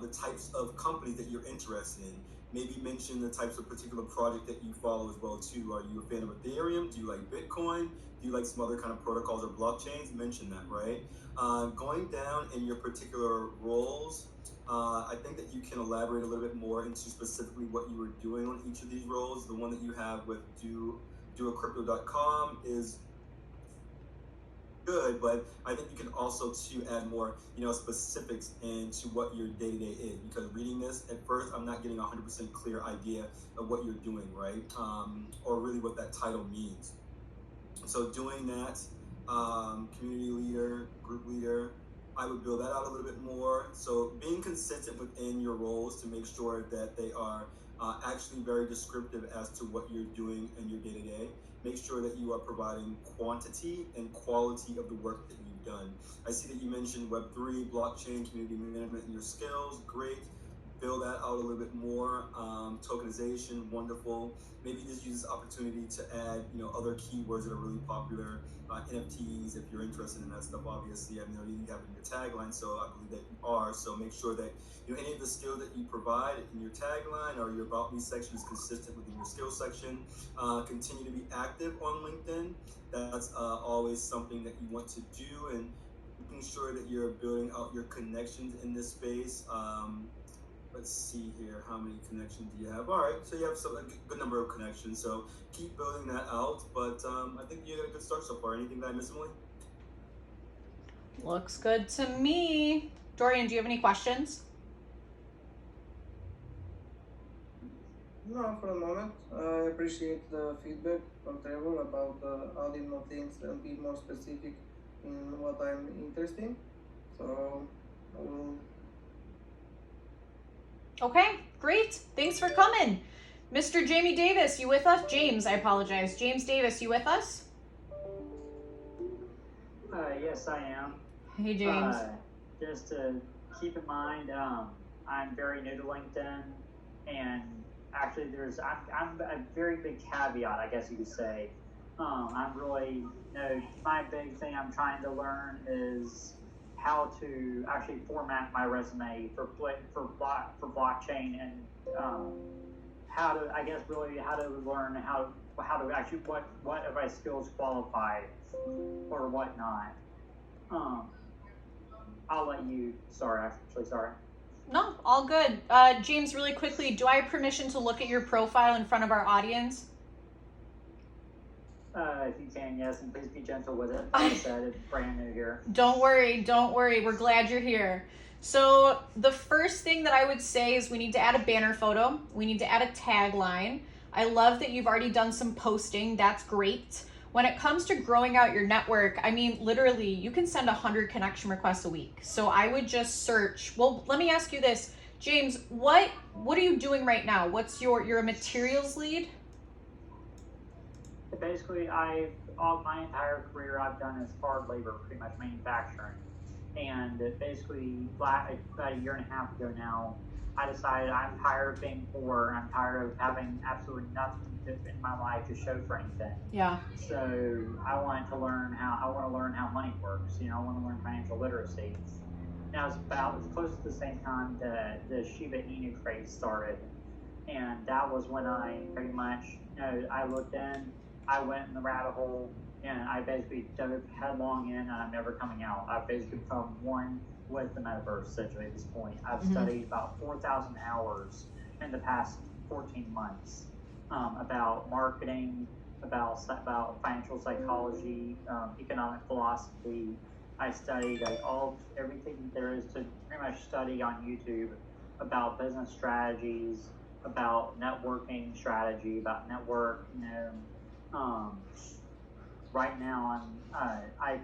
The types of companies that you're interested in. Maybe mention the types of particular project that you follow as well too. Are you a fan of Ethereum? Do you like Bitcoin? Do you like some other kind of protocols or blockchains? Mention that, right? Going down in your particular roles, I think that you can elaborate a little bit more into specifically what you were doing on each of these roles. The one that you have with doacrypto.com is good, but I think you can also too add more, specifics into what your day-to-day is, because reading this at first, I'm not getting a 100% clear idea of what you're doing, right? Or really what that title means. So doing that, community leader, group leader, I would build that out a little bit more. So being consistent within your roles to make sure that they are actually very descriptive as to what you're doing in your day-to-day. Make sure that you are providing quantity and quality of the work that you've done. I see that you mentioned Web3, blockchain, community management, and your skills. Great. Build that out a little bit more. Tokenization, wonderful. Maybe just use this opportunity to add, other keywords that are really popular. NFTs, if you're interested in that stuff, obviously. I know you have it in your tagline, so I believe that you are. So make sure that any of the skills that you provide in your tagline or your About Me section is consistent within your skills section. Continue to be active on LinkedIn. That's always something that you want to do, and making sure that you're building out your connections in this space. Let's see here, how many connections do you have? All right, so you have a good number of connections, so keep building that out. But I think you got a good start so far. Anything that I missed, Emily? Looks good to me. Dorian, do you have any questions? No, for the moment. I appreciate the feedback from Trevor about adding more things and be more specific in what I'm interested in. So I will. Okay, great. Thanks for coming. Mr. Jamie Davis, you with us? James, I apologize. James Davis, you with us? Yes, I am. Hey, James. Just to keep in mind, I'm very new to LinkedIn, and actually, I'm a very big caveat, I guess you could say. I'm really, my big thing I'm trying to learn is how to actually format my resume for blockchain, and how to learn how to actually what of my skills qualify or what not. I'll let you. Sorry. No, all good. James, really quickly, do I have permission to look at your profile in front of our audience? If you can, yes, and please be gentle with it. Like I said, it's brand new here. Don't worry. We're glad you're here. So the first thing that I would say is we need to add a banner photo. We need to add a tagline. I love that you've already done some posting. That's great. When it comes to growing out your network, I mean, literally, you can send 100 connection requests a week. So I would just search. Well, let me ask you this, James. What are you doing right now? You're a materials lead? Basically, all my entire career I've done is hard labor, pretty much manufacturing. And basically, about a year and a half ago now, I decided I'm tired of being poor. I'm tired of having absolutely nothing in my life to show for anything. Yeah. So I want to learn how money works. I want to learn financial literacy. Now it was close to the same time that the Shiba Inu craze started, and that was when I pretty much, I looked in, I went in the rabbit hole, and I basically dove headlong in, and I'm never coming out. I've basically become one with the metaverse essentially at this point. I've studied about 4,000 hours in the past 14 months about marketing, about financial psychology, economic philosophy. I studied everything there is to pretty much study on YouTube about business strategies, about networking strategy, about network. Right now I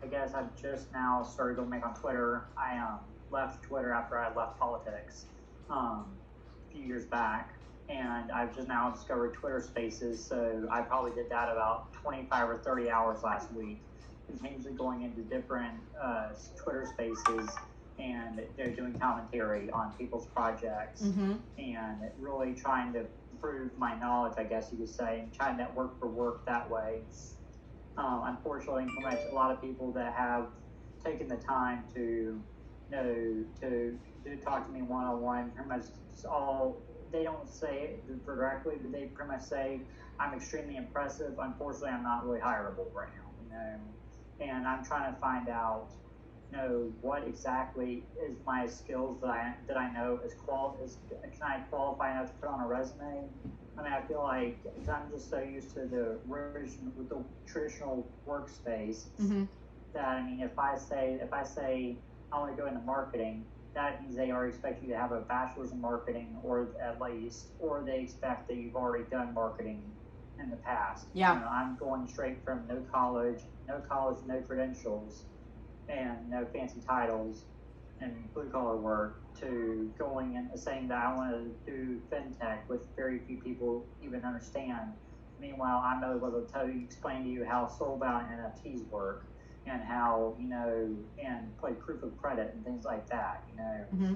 guess I've just now started going back on Twitter. I left Twitter after I left politics a few years back, And I've just now discovered Twitter Spaces, so I probably did that about 25 or 30 hours last week, continuously going into different Twitter Spaces, and they're doing commentary on people's projects, Mm-hmm. and really trying to improve my knowledge, I guess you could say, and trying to network for work that way. Unfortunately, pretty much a lot of people that have taken the time to to talk to me one-on-one, pretty much all, they don't say it directly, but they pretty much say I'm extremely impressive. Unfortunately, I'm not really hireable right now, and I'm trying to find out, what exactly is my skills that I know can I qualify enough to put on a resume? I mean, I feel like I'm just so used to the traditional workspace Mm-hmm. that, I mean, if I say I want to go into marketing, that means they already expect you to have a bachelor's in marketing, or at least, or they expect that you've already done marketing in the past. Yeah. I'm going straight from no college, no credentials, and no fancy titles and blue collar work, to going and saying that I want to do fintech, which very few people even understand. Meanwhile, I'm able to explain to you how soulbound NFTs work, and how, and play proof of credit and things like that, Mm-hmm.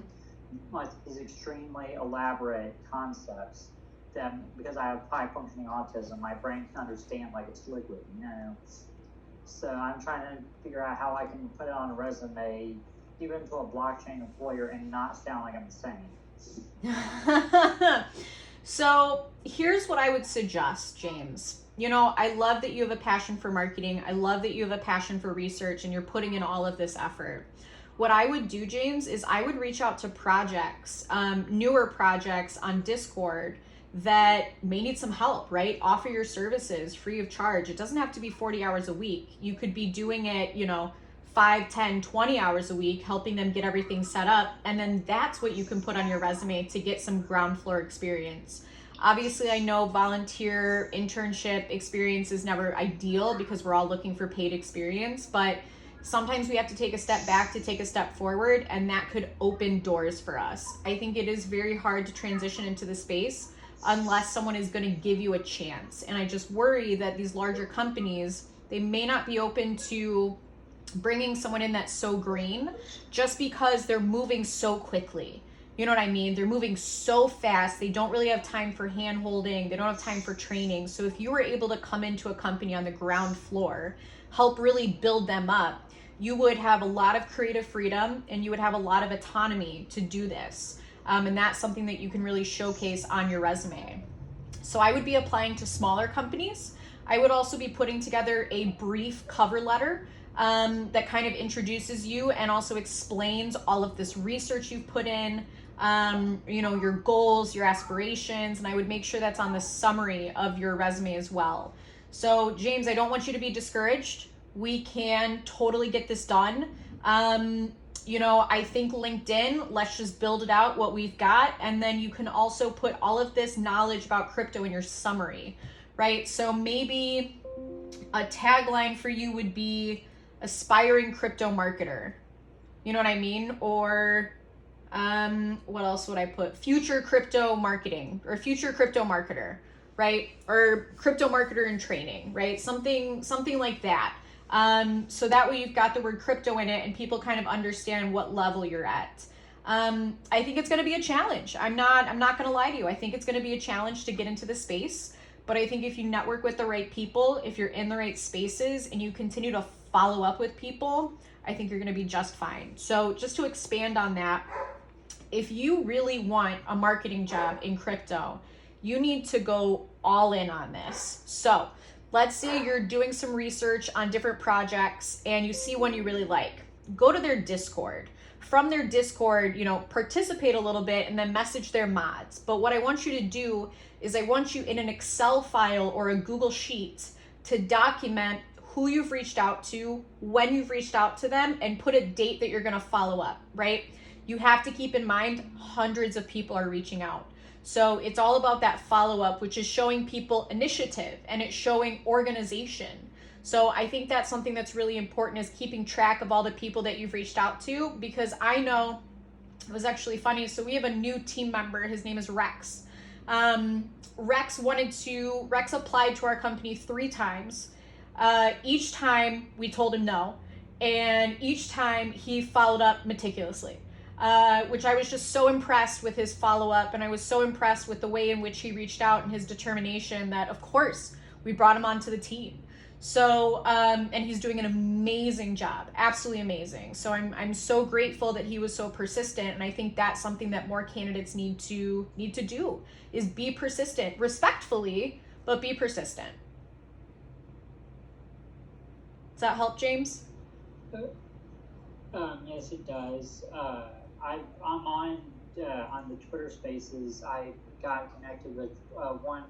like these extremely elaborate concepts that, because I have high functioning autism, my brain can understand like it's liquid, So I'm trying to figure out how I can put it on a resume, even to a blockchain employer, and not sound like I'm insane. So here's what I would suggest, James. I love that you have a passion for marketing. I love that you have a passion for research, and you're putting in all of this effort. What I would do, James, is I would reach out to projects, newer projects on Discord that may need some help, right? Offer your services free of charge. It doesn't have to be 40 hours a week. You could be doing it, 5, 10, 20 hours a week, helping them get everything set up. And then that's what you can put on your resume to get some ground floor experience. Obviously, I know volunteer internship experience is never ideal because we're all looking for paid experience, but sometimes we have to take a step back to take a step forward, and that could open doors for us. I think it is very hard to transition into the space unless someone is going to give you a chance. And I just worry that these larger companies, they may not be open to bringing someone in that's so green, just because they're moving so quickly. You know what I mean? They're moving so fast. They don't really have time for hand holding. They don't have time for training. So if you were able to come into a company on the ground floor, help really build them up, you would have a lot of creative freedom, and you would have a lot of autonomy to do this. And that's something that you can really showcase on your resume. So I would be applying to smaller companies. I would also be putting together a brief cover letter that kind of introduces you and also explains all of this research you've put in, your goals, your aspirations, and I would make sure that's on the summary of your resume as well. So James, I don't want you to be discouraged. We can totally get this done. I think LinkedIn, let's just build it out what we've got, and then you can also put all of this knowledge about crypto in your summary, right? So maybe a tagline for you would be aspiring crypto marketer. You know what I mean? Or what else would I put? Future crypto marketing, or future crypto marketer, right? Or crypto marketer in training, right? Something like that. So that way you've got the word crypto in it and people kind of understand what level you're at. I think it's going to be a challenge. I'm not going to lie to you. I think it's going to be a challenge to get into the space, but I think if you network with the right people, if you're in the right spaces and you continue to follow up with people, I think you're going to be just fine. So just to expand on that, if you really want a marketing job in crypto, you need to go all in on this. So let's say you're doing some research on different projects and you see one you really like. Go to their Discord. From their Discord, participate a little bit and then message their mods. But what I want you to do is I want you in an Excel file or a Google Sheet to document who you've reached out to, when you've reached out to them, and put a date that you're going to follow up, right? You have to keep in mind hundreds of people are reaching out. So it's all about that follow-up, which is showing people initiative and it's showing organization. So I think that's something that's really important, is keeping track of all the people that you've reached out to, because I know it was actually funny. So we have a new team member. His name is Rex. Rex applied to our company 3 times. Each time we told him no, and each time he followed up meticulously, which I was just so impressed with his follow-up, and I was so impressed with the way in which he reached out and his determination that, of course, we brought him onto the team. So, and he's doing an amazing job, absolutely amazing. So I'm so grateful that he was so persistent, and I think that's something that more candidates need to do, is be persistent, respectfully, but be persistent. Does that help, James? Yes, it does. I'm on the Twitter Spaces. I got connected with one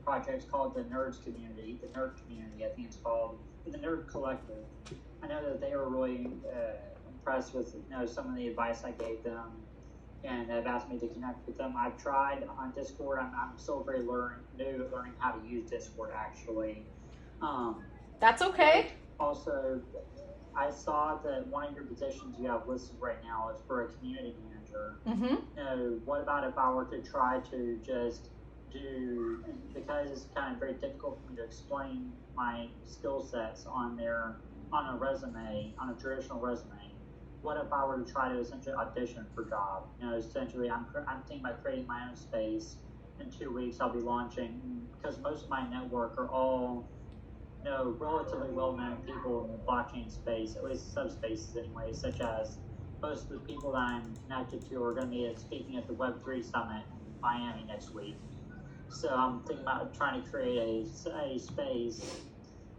project called the Nerds Community, the Nerd Community, I think it's called, the Nerd Collective. I know that they were really impressed with some of the advice I gave them, and have asked me to connect with them. I've tried on Discord. I'm still very new at learning how to use Discord, actually. That's okay. Also, I saw that one of your positions you have listed right now is for a community manager. Mm-hmm. What about if I were to try to just do, because it's kind of very difficult for me to explain my skill sets on a resume, on a traditional resume. What if I were to try to essentially audition for a job? Essentially, I'm thinking about creating my own space. In 2 weeks, I'll be launching, because most of my network are all relatively well-known people in the blockchain space, at least subspaces anyway, such as most of the people that I'm connected to are going to be speaking at the Web3 Summit in Miami next week. So I'm thinking about trying to create a space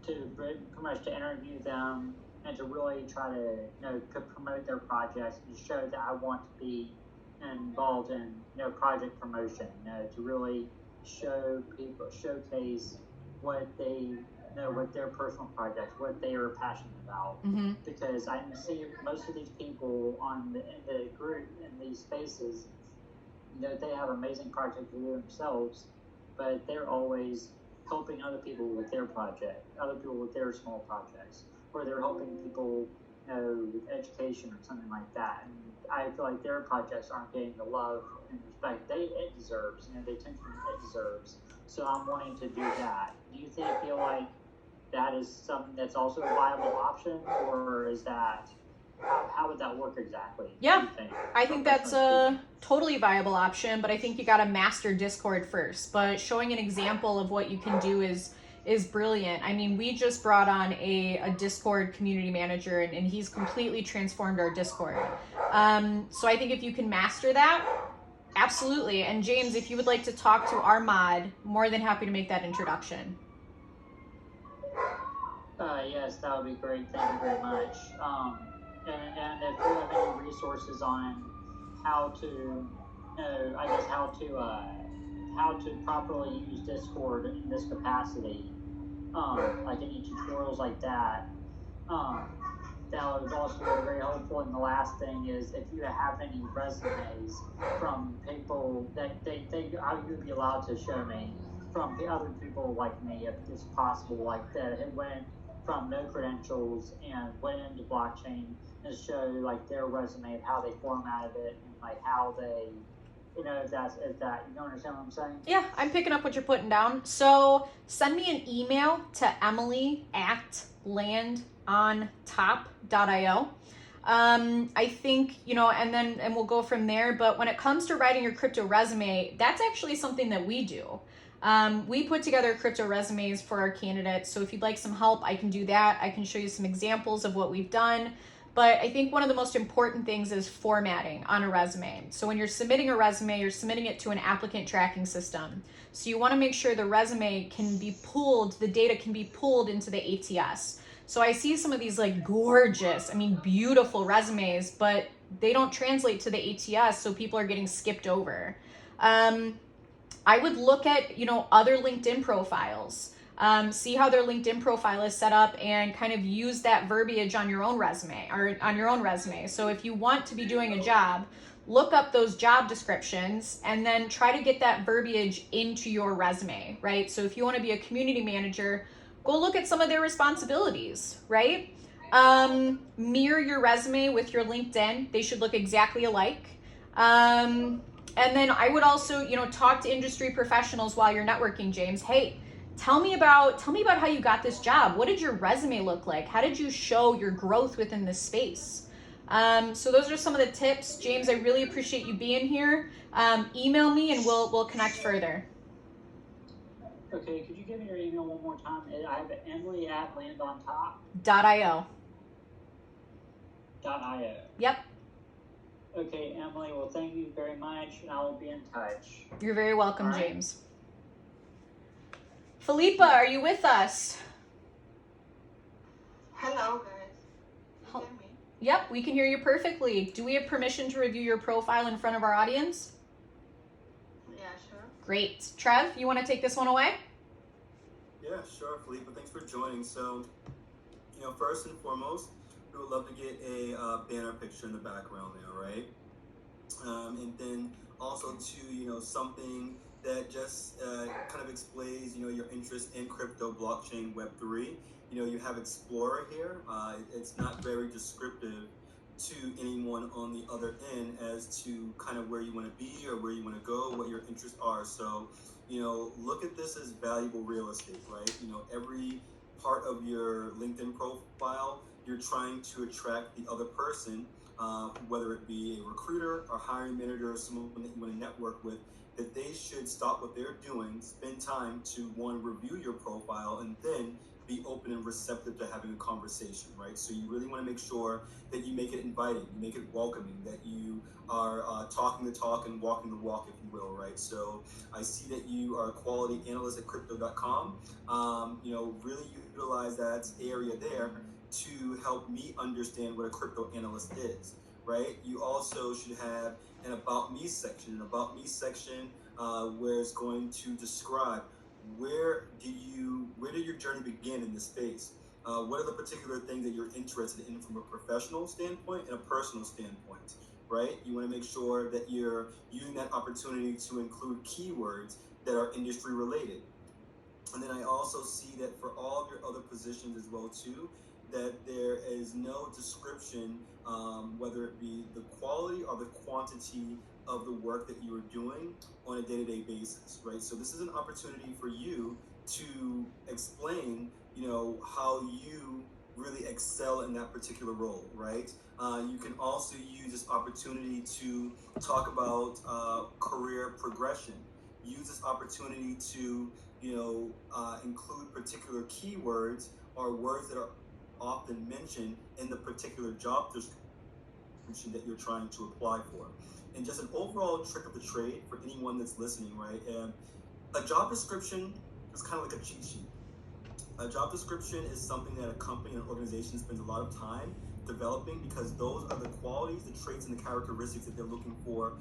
to pretty much to interview them and to really try to promote their projects and to show that I want to be involved in project promotion, to really showcase what they what their personal projects, what they are passionate about. Mm-hmm. Because I see most of these people in the group, in these spaces, they have amazing projects to do themselves, but they're always helping other people with their project, other people with their small projects, or they're helping people, with education or something like that. And I feel like their projects aren't getting the love and respect it deserves, the attention it deserves. So I'm wanting to do that. Do you feel like that is something that's also a viable option, or is that, how would that work exactly? Yeah, I think that's a totally viable option, but I think you got to master Discord first. But showing an example of what you can do is brilliant. I mean, we just brought on a Discord community manager, and he's completely transformed our Discord. So I think if you can master that, absolutely. And James, if you would like to talk to our mod, more than happy to make that introduction. Yes, that would be great. Thank you very much. And if you have any resources on how to, how to properly use Discord in this capacity, like any tutorials like that, that would also be very helpful. And the last thing is, if you have any resumes from people that you'd be allowed to show me from the other people like me, if it's possible, like that it went from no credentials and went into blockchain, and show like their resume of how they formatted it and like how they, if you understand what I'm saying? Yeah, I'm picking up what you're putting down. So send me an email to emily@landontop.io. I think, and we'll go from there. But when it comes to writing your crypto resume, that's actually something that we do. We put together crypto resumes for our candidates. So if you'd like some help, I can do that. I can show you some examples of what we've done. But I think one of the most important things is formatting on a resume. So when you're submitting a resume, you're submitting it to an applicant tracking system. So you want to make sure the resume can be pulled, the data can be pulled into the ATS. So I see some of these like gorgeous, beautiful resumes, but they don't translate to the ATS, so people are getting skipped over. I would look at, other LinkedIn profiles, see how their LinkedIn profile is set up, and kind of use that verbiage on your own resume So if you want to be doing a job, look up those job descriptions and then try to get that verbiage into your resume, right? So if you want to be a community manager, go look at some of their responsibilities, right? Mirror your resume with your LinkedIn. They should look exactly alike. And then I would also, you know, talk to industry professionals while you're networking, James. Hey, tell me about how you got this job. What did your resume look like? How did you show your growth within this space? So those are some of the tips. James, I really appreciate you being here. Email me and we'll connect further. Okay, could you give me your email one more time? I have Emily at .io. .io. Yep. Okay, Emily, well, thank you very much, and I will be in touch. You're very welcome, All right. James. Philippa, are you with us? Hello, guys. You hear me? Yep, we can hear you perfectly. Do we have permission to review your profile in front of our audience? Yeah, sure. Great. Trev, you want to take this one away? Yeah, sure, Felipe. Thanks for joining. So, first and foremost, we would love to get a banner picture in the background there, right? And then also to, something that just kind of explains, your interest in crypto, blockchain, Web3. You have Explorer here. It's not very descriptive to anyone on the other end as to kind of where you want to be or where you want to go, what your interests are. So, look at this as valuable real estate, right? Every part of your LinkedIn profile, you're trying to attract the other person, whether it be a recruiter or hiring manager or someone that you want to network with, that they should stop what they're doing, spend time to, one, review your profile, and then be open and receptive to having a conversation, right? So you really want to make sure that you make it inviting, you make it welcoming, that you are talking the talk and walking the walk, if you will, right? So I see that you are a quality analyst at crypto.com. Really utilize that area there to help me understand what a crypto analyst is, right? You also should have an About Me section, where it's going to describe where did your journey begin in this space? What are the particular things that you're interested in from a professional standpoint and a personal standpoint, right? You want to make sure that you're using that opportunity to include keywords that are industry related. And then I also see that for all of your other positions as well too, that there is no description, whether it be the quality or the quantity of the work that you are doing on a day-to-day basis, right? So this is an opportunity for you to explain, how you really excel in that particular role, right? You can also use this opportunity to talk about career progression. Use this opportunity to, include particular keywords or words that are often mentioned in the particular job description that you're trying to apply for. And just an overall trick of the trade for anyone that's listening, right? And a job description is kind of like a cheat sheet. A job description is something that a company and an organization spends a lot of time developing, because those are the qualities, the traits, and the characteristics that they're looking for